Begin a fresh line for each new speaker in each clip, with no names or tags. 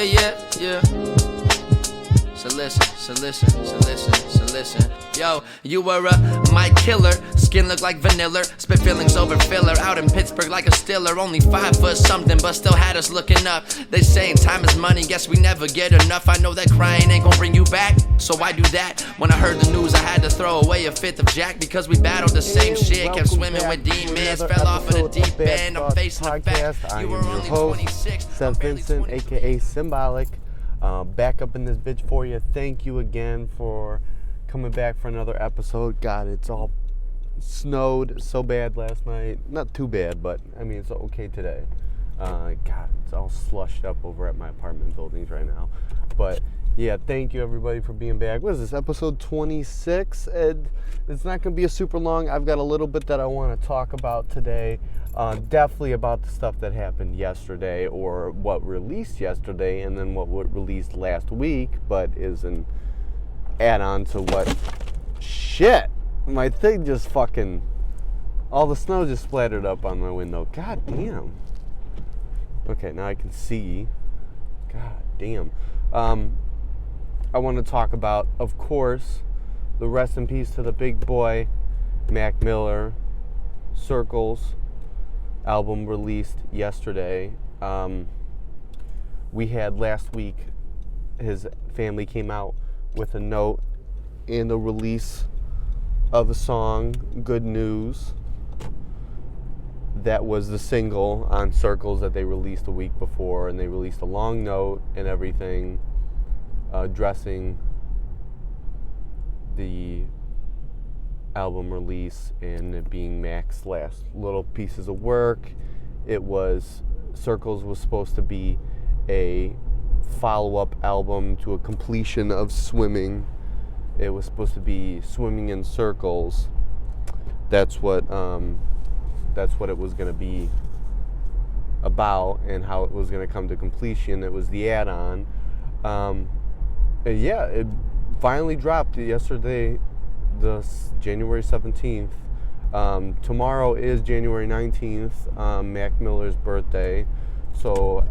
Yeah. So listen. Yo, you were a my killer. Skin look like vanilla. Spit feelings over filler. Out in Pittsburgh like a stiller. Only 5 foot something, but still had us looking up. They saying time is money. Guess we never get enough. I know that crying ain't gonna bring you back, so why do that? When I heard the news, I had to throw away a fifth of Jack because we battled the same shit. Kept swimming with demons. Fell off of the deep end. I'm facing the fact. You were only 26.
Seth Vincent, aka Symbolic. Back up in this bitch for you. Thank you again for coming back for another episode. God, it's all snowed so bad last night. Not too bad, but I mean, it's okay today. God, it's all slushed up over at my apartment buildings right now. But yeah, thank you everybody for being back. What is this, episode 26? And it's not going to be a super long. I've got a little bit that I want to talk about today. Definitely about the stuff that happened yesterday, or what released yesterday, and then what released last week, but is an add-on to what... Shit! My thing just fucking... All the snow just splattered up on my window. God damn. Okay, now I can see. God damn. I want to talk about, of course, the rest in peace to the big boy, Mac Miller, Circles album released yesterday. We had last week, his family came out with a note and the release of a song, Good News. That was the single on Circles that they released a week before, and they released a long note and everything addressing the album release and it being Mac's last little pieces of work. It was, Circles was supposed to be a follow-up album to a completion of Swimming. It was supposed to be Swimming in Circles. That's what it was going to be about, and how it was going to come to completion. It was the add-on. And yeah, it finally dropped yesterday, the January 17th. Tomorrow is January 19th, Mac Miller's birthday. So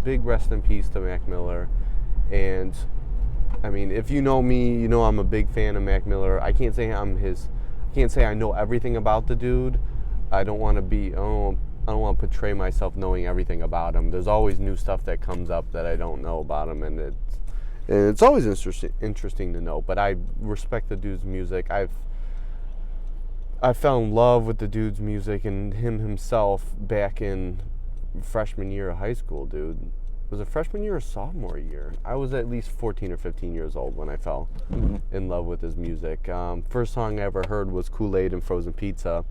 big rest in peace to Mac Miller. And I mean, if you know me, you know I'm a big fan of Mac Miller. I can't say I know everything about the dude. I don't want to portray myself knowing everything about him. There's always new stuff that comes up that I don't know about him, and it's always interesting to know. But I respect the dude's music. I fell in love with the dude's music and him himself back in freshman year of high school, dude. Was it freshman year or sophomore year? I was at least 14 or 15 years old when I fell in love with his music. First song I ever heard was Kool-Aid and Frozen Pizza.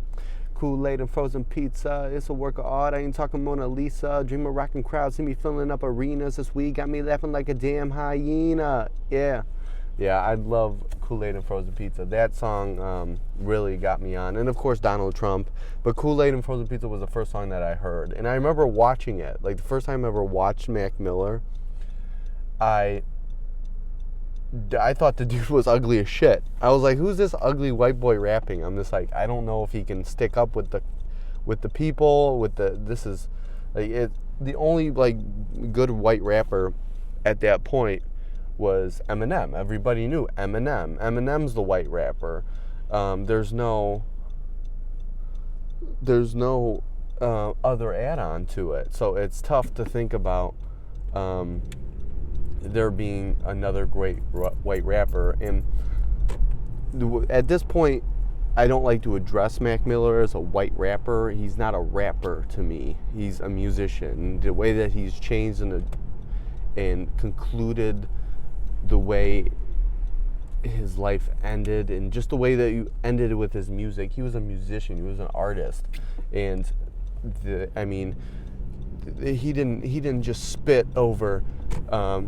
Kool-Aid and frozen pizza, it's a work of art. I ain't talking Mona Lisa. Dream of rocking crowds, see me filling up arenas this week. Got me laughing like a damn hyena. Yeah, I love Kool-Aid and frozen pizza. That song really got me on. And of course Donald Trump. But Kool-Aid and frozen pizza was the first song that I heard. And I remember watching it. Like the first time I ever watched Mac Miller, I thought the dude was ugly as shit. I was like, who's this ugly white boy rapping? I'm just like, I don't know if he can stick up with the people, this is like the only like good white rapper at that point was Eminem. Everybody knew Eminem. Eminem's the white rapper. There's no other add-on to it. So it's tough to think about there being another great white rapper. And at this point, I don't like to address Mac Miller as a white rapper. He's not a rapper to me. He's a musician. The way that he's changed and concluded the way his life ended, and just the way that you ended with his music. He was a musician. He was an artist. And he didn't just spit over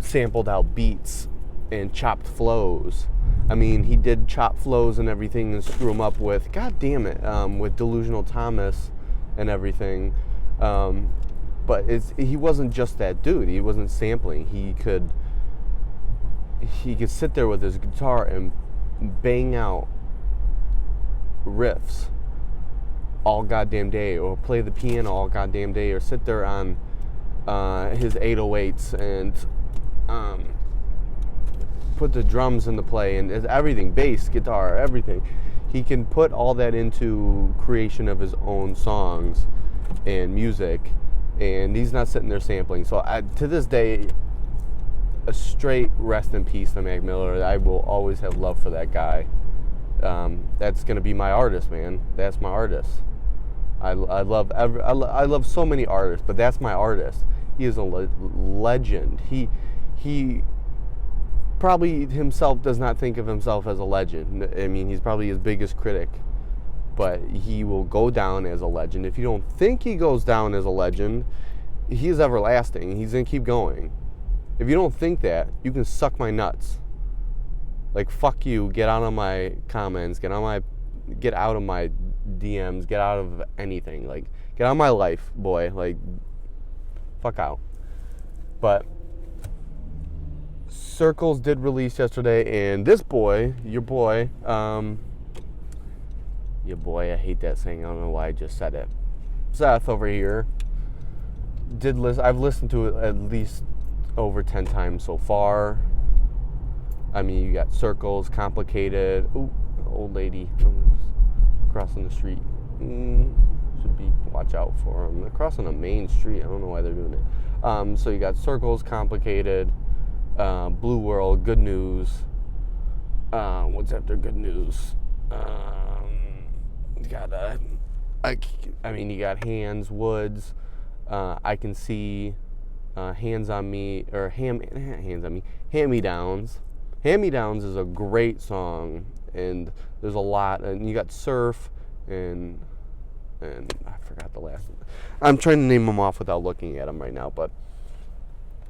sampled out beats and chopped flows. I mean, he did chop flows and everything and screw them up with, God damn it, with Delusional Thomas and everything. But he wasn't just that dude. He wasn't sampling. He could sit there with his guitar and bang out riffs all goddamn day, or play the piano all goddamn day, or sit there on his 808s and put the drums into play and everything, bass, guitar, everything. He can put all that into creation of his own songs and music, and he's not sitting there sampling. So to this day, a straight rest in peace to Mac Miller. I will always have love for that guy. That's gonna be my artist, man. That's my artist. I love so many artists, but that's my artist. He is a legend. He probably himself does not think of himself as a legend. I mean, he's probably his biggest critic, but he will go down as a legend. If you don't think he goes down as a legend, he is everlasting. He's gonna keep going. If you don't think that, you can suck my nuts. Like, fuck you, get out of my comments, get out of my DMs, get out of anything. Like, get out of my life, boy. Like, fuck out. But Circles did release yesterday, and this boy, your boy, I hate that saying, I don't know why I just said it. Seth over here I've listened to it at least over 10 times so far. I mean, you got Circles, Complicated. Ooh, old lady crossing the street. Should be, watch out for them. They're crossing a main street. I don't know why they're doing it. So you got Circles, Complicated, Blue World, Good News. What's after Good News? You got you got Hands, Woods. I Can See, Hands on Me, or Hands on Me, Hand Me Downs. Hand Me Downs is a great song, and there's a lot. And you got Surf, and I forgot the last one. I'm trying to name them off without looking at them right now, but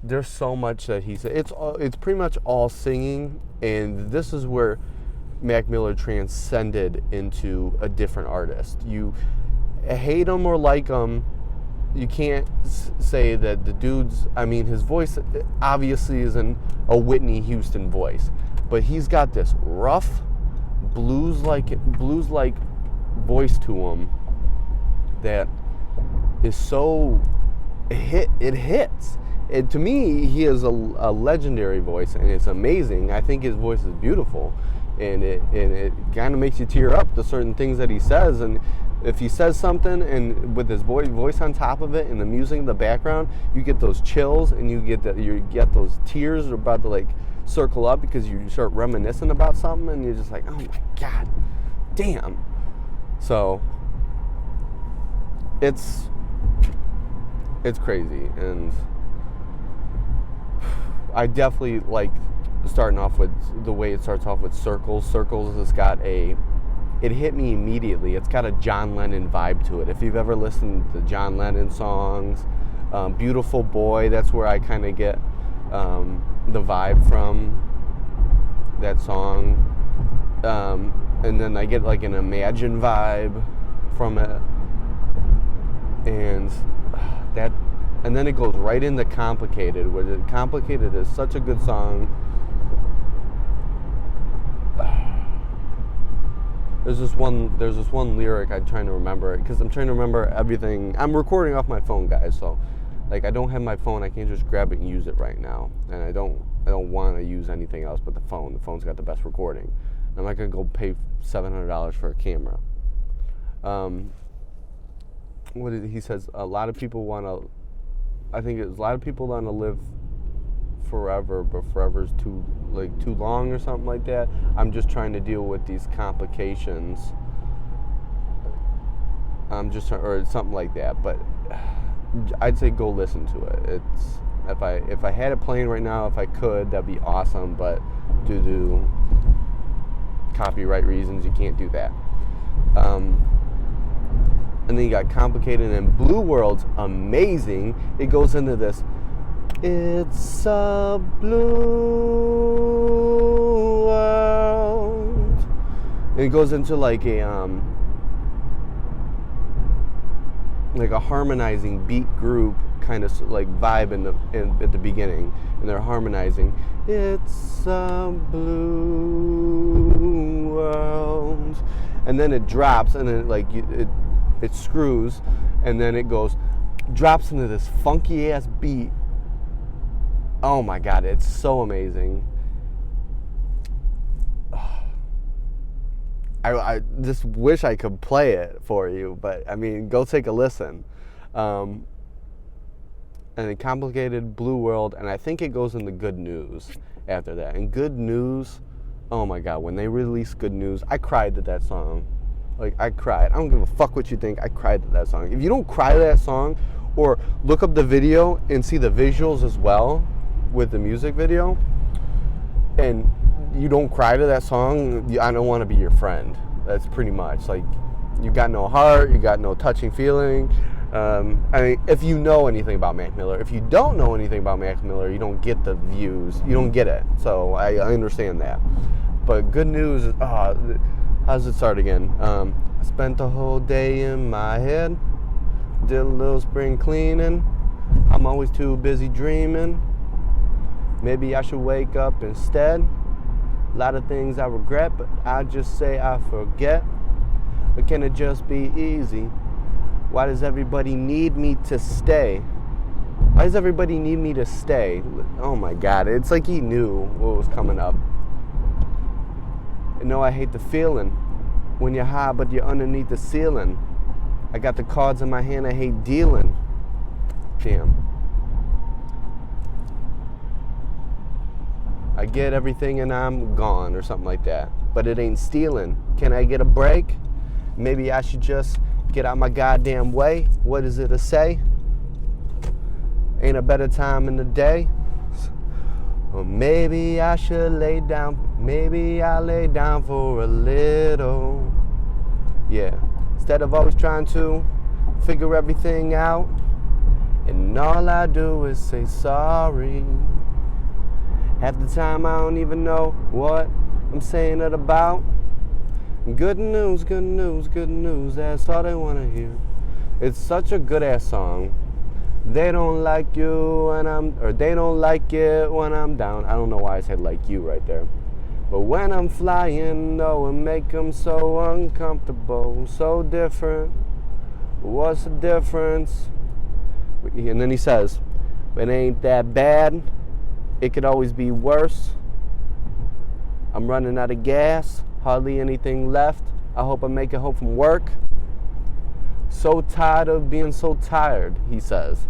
there's so much that he said. It's pretty much all singing, and this is where Mac Miller transcended into a different artist. You hate him or like him, you can't say that the dude's, I mean, his voice obviously isn't a Whitney Houston voice, but he's got this rough blues-like voice to him that is so, it hits. And to me, he is a legendary voice, and it's amazing. I think his voice is beautiful, and it kind of makes you tear up to certain things that he says. And if he says something, and with his voice on top of it, and the music in the background, you get those chills, and you get those tears are about to like circle up because you start reminiscing about something, and you're just like, oh my god, damn. So it's crazy, and I definitely like starting off with the way it starts off with Circles. Circles has got it hit me immediately. It's got a John Lennon vibe to it. If you've ever listened to John Lennon songs, Beautiful Boy, that's where I kind of get the vibe from that song. And then I get like an Imagine vibe from it. And then it goes right into Complicated, where Complicated is such a good song. There's this one lyric I'm trying to remember, because I'm trying to remember everything. I'm recording off my phone, guys, so like I don't have my phone. I can't just grab it and use it right now, and I don't want to use anything else but the phone. The phone's got the best recording. I'm not gonna go pay $700 for a camera. He says? A lot of people want to. I think a lot of people want to live forever, but forever's too long or something like that. I'm just trying to deal with these complications. Or something like that. But I'd say go listen to it. It's if I had it playing right now, if I could, that'd be awesome. But due to copyright reasons, you can't do that. And then you got Complicated, and Blue World's amazing. It goes into this, it's a blue world. And it goes into like a harmonizing beat group kind of like vibe at the beginning, and they're harmonizing. It's a blue world, and then it drops, and then it screws, and then it drops into this funky ass beat, Oh my God, it's so amazing. I just wish I could play it for you, but I mean, go take a listen. And a complicated blue world, and I think it goes into Good News after that. And Good News, oh my God, when they released Good News, I cried to that song. Like, I cried. I don't give a fuck what you think. I cried to that song. If you don't cry to that song, or look up the video and see the visuals as well with the music video, and you don't cry to that song, I don't want to be your friend. That's pretty much like, you got no heart, you got no touching feeling. I mean, if you know anything about Mac Miller, if you don't know anything about Mac Miller, you don't get the views, you don't get it. So I understand that. But Good News is, how does it start again? I spent the whole day in my head, did a little spring cleaning. I'm always too busy dreaming. Maybe I should wake up instead. A lot of things I regret, but I just say I forget. Or can it just be easy? Why does everybody need me to stay? Why does everybody need me to stay? Oh my God, it's like he knew what was coming up. And no, I hate the feeling when you're high but you're underneath the ceiling. I got the cards in my hand, I hate dealing. Damn. I get everything and I'm gone, or something like that. But it ain't stealing. Can I get a break? Maybe I should just get out my goddamn way. What is it to say? Ain't a better time in the day. Or maybe I should lay down. Maybe I'll lay down for a little. Yeah. Instead of always trying to figure everything out, and all I do is say sorry. Half the time I don't even know what I'm saying it about. Good news, good news, good news, that's all they want to hear. It's such a good ass song. They don't like you they don't like it when I'm down. I don't know why I said like you right there. But when I'm flying, no, it make them so uncomfortable, so different. What's the difference? And then he says, it ain't that bad. It could always be worse. I'm running out of gas. Hardly anything left. I hope I make it home from work. So tired of being so tired, he says.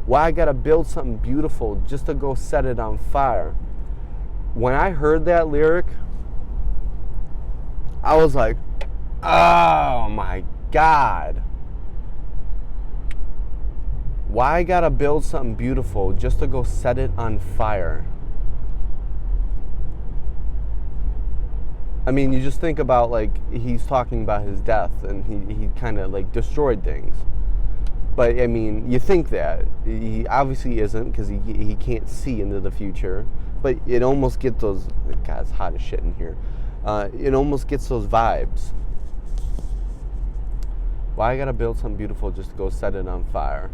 Why I gotta build something beautiful just to go set it on fire? When I heard that lyric, I was like, oh my God. Why I gotta build something beautiful just to go set it on fire? I mean, you just think about, like, he's talking about his death and he kind of like destroyed things. But I mean, you think that. He obviously isn't, because he can't see into the future. But it almost gets those, God, it's hot as shit in here. It almost gets those vibes. Why I gotta build something beautiful just to go set it on fire?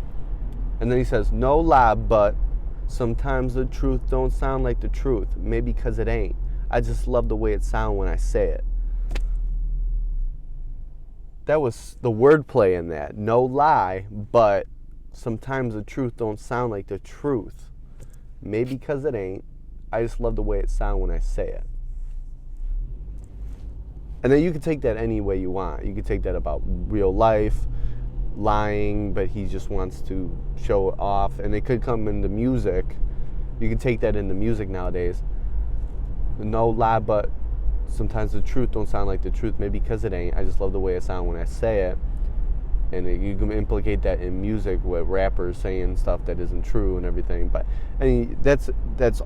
And then he says, no lie, but sometimes the truth don't sound like the truth. Maybe because it ain't. I just love the way it sounds when I say it. That was the wordplay in that. No lie, but sometimes the truth don't sound like the truth. Maybe because it ain't. I just love the way it sounds when I say it. And then you can take that any way you want. You can take that about real life, lying, but he just wants to show it off. And it could come into music. You can take that into music nowadays. No lie, but sometimes the truth don't sound like the truth. Maybe because it ain't. I just love the way it sounds when I say it. And you can implicate that in music with rappers saying stuff that isn't true and everything. But I mean, that's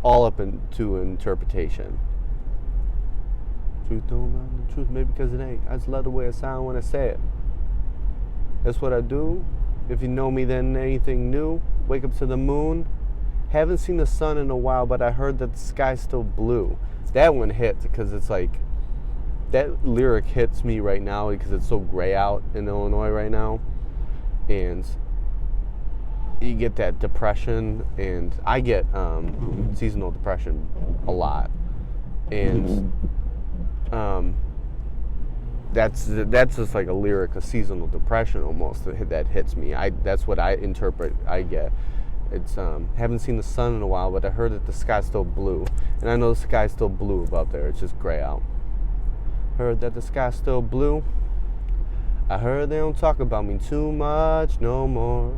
all up to interpretation. Truth don't lie to the truth. Maybe because it ain't. I just love the way it sounds when I say it. That's what I do. If you know me, then anything new. Wake up to the moon. Haven't seen the sun in a while, but I heard that the sky's still blue. That one hits because it's like, that lyric hits me right now because it's so gray out in Illinois right now. And you get that depression, and I get seasonal depression a lot. And that's just like a lyric of seasonal depression almost that hits me. That's what I interpret I get. It's haven't seen the sun in a while, but I heard that the sky's still blue. And I know the sky's still blue above there. It's just gray out. Heard that the sky's still blue. I heard they don't talk about me too much no more.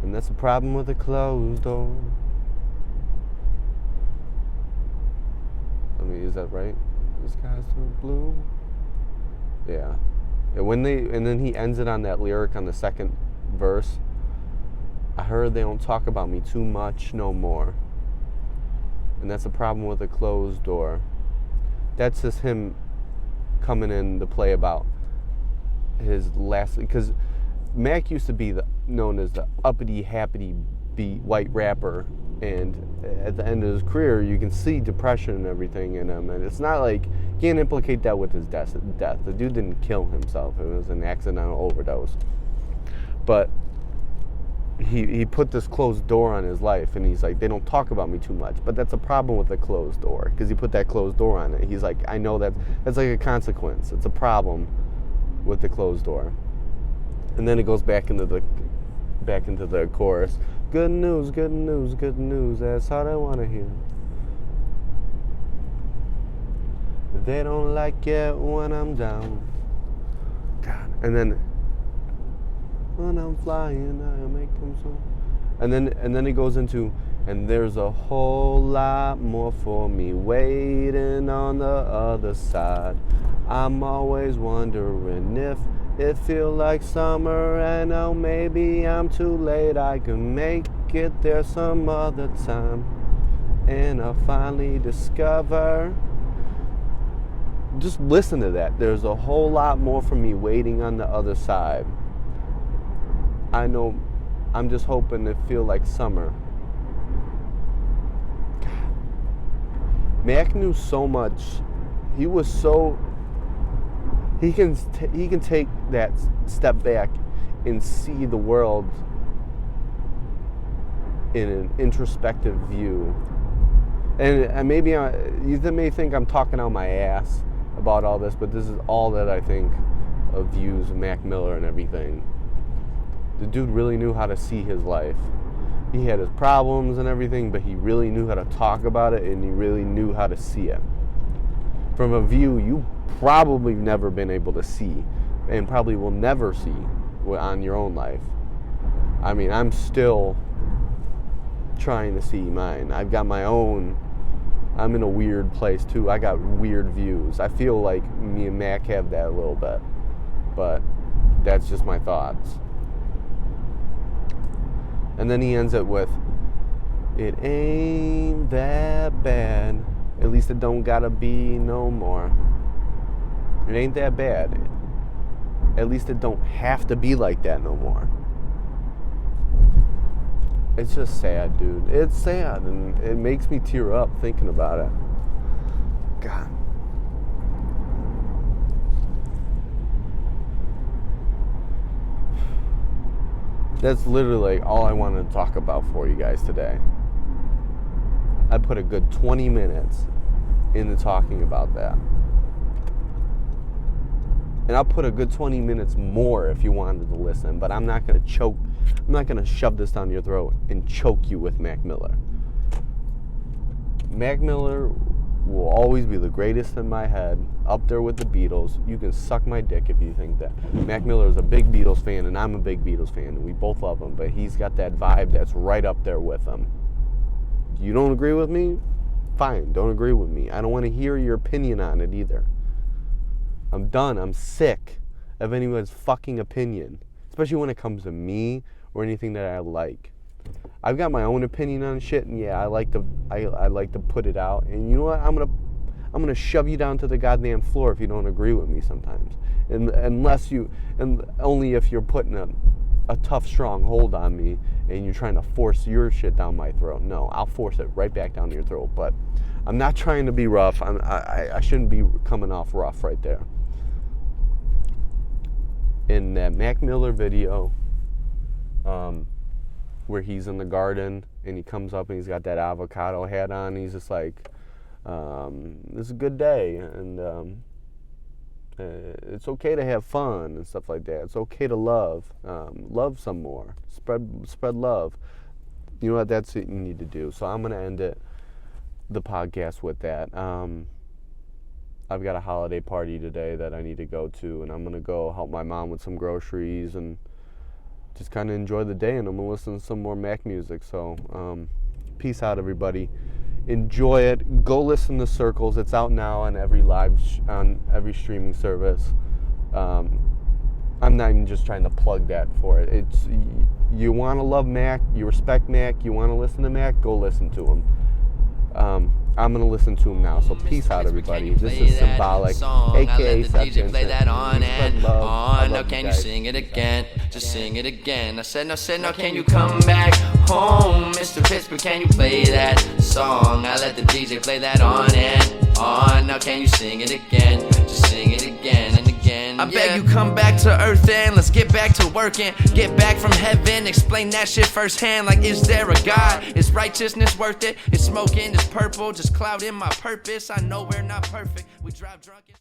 And that's the problem with a closed door. I mean, is that right? The sky's still blue. Yeah. And then he ends it on that lyric on the second verse. I heard they don't talk about me too much no more. And that's the problem with a closed door. That's just him coming in to play about his last, because Mac used to be known as the uppity, happity beat white rapper, and at the end of his career, you can see depression and everything in him, and it's not like, you can't implicate that with his death. The dude didn't kill himself. It was an accidental overdose. But he put this closed door on his life, and he's like, they don't talk about me too much. But that's a problem with the closed door, because he put that closed door on it. He's like, I know that's like a consequence. It's a problem with the closed door. And then it goes back into the chorus. Good news, good news, good news. That's all I want to hear. They don't like it when I'm down. God. And then when I'm flying, I make them so. And then it goes into, and there's a whole lot more for me waiting on the other side. I'm always wondering if it feels like summer. I know maybe I'm too late. I can make it there some other time. And I finally discover. Just listen to that. There's a whole lot more for me waiting on the other side. I know, I'm just hoping it feel like summer. God. Mac knew so much. He was so. He can take that step back and see the world in an introspective view. And maybe you may think I'm talking out my ass about all this, but this is all that I think of views of Mac Miller and everything. The dude really knew how to see his life. He had his problems and everything, but he really knew how to talk about it, and he really knew how to see it. From a view you probably never been able to see, and probably will never see on your own life. I mean, I'm still trying to see mine. I've got my own. I'm in a weird place too. I got weird views. I feel like me and Mac have that a little bit, but that's just my thoughts. And then he ends it with, it ain't that bad. At least it don't gotta be no more. It ain't that bad. At least it don't have to be like that no more. It's just sad, dude. It's sad, and it makes me tear up thinking about it. God. That's literally all I wanted to talk about for you guys today. I put a good 20 minutes into talking about that. And I'll put a good 20 minutes more if you wanted to listen, but I'm not going to choke. I'm not going to shove this down your throat and choke you with Mac Miller. Mac Miller will always be the greatest in my head, up there with the Beatles. You can suck my dick if you think that. Mac Miller is a big Beatles fan, and I'm a big Beatles fan, and we both love him, but he's got that vibe that's right up there with him. You don't agree with me? Fine, don't agree with me. I don't want to hear your opinion on it either. I'm done. I'm sick of anyone's fucking opinion, especially when it comes to me or anything that I like. I've got my own opinion on shit, and yeah, I like to put it out. And you know what? I'm gonna shove you down to the goddamn floor if you don't agree with me sometimes. And only if you're putting a tough, strong hold on me and you're trying to force your shit down my throat. No, I'll force it right back down your throat. But I'm not trying to be rough. I shouldn't be coming off rough right there. In that Mac Miller video, where he's in the garden and he comes up and he's got that avocado hat on, and he's just like, this is a good day, and It's okay to have fun and stuff like that. It's okay to love. Love some more. Spread love. You know what? That's what you need to do. So I'm going to end the podcast with that. I've got a holiday party today that I need to go to, and I'm going to go help my mom with some groceries and just kind of enjoy the day, and I'm going to listen to some more Mac music. So peace out, everybody. Enjoy it. Go listen to Circles. It's out now on every on every streaming service. I'm not even just trying to plug that for it. It's, you want to love Mac, you respect Mac, you want to listen to Mac, go listen to him. I'm going to listen to him now, so peace out, everybody. This is Symbolic, a.k.a.
DJ play that on and on. Now can you
guys.
sing it again? Just sing it again. I said, no, can you come back home? Mr. Pittsburgh, can you play that song? I let the DJ play that on and on. Now can you sing it again? Just sing it again and again. I beg you come back to earth and let's get back to working. Get back from heaven, explain that shit firsthand. Like, is there a God? Is righteousness worth it? Is smoking, is purple, just clouding my purpose. I know we're not perfect. We drive drunk and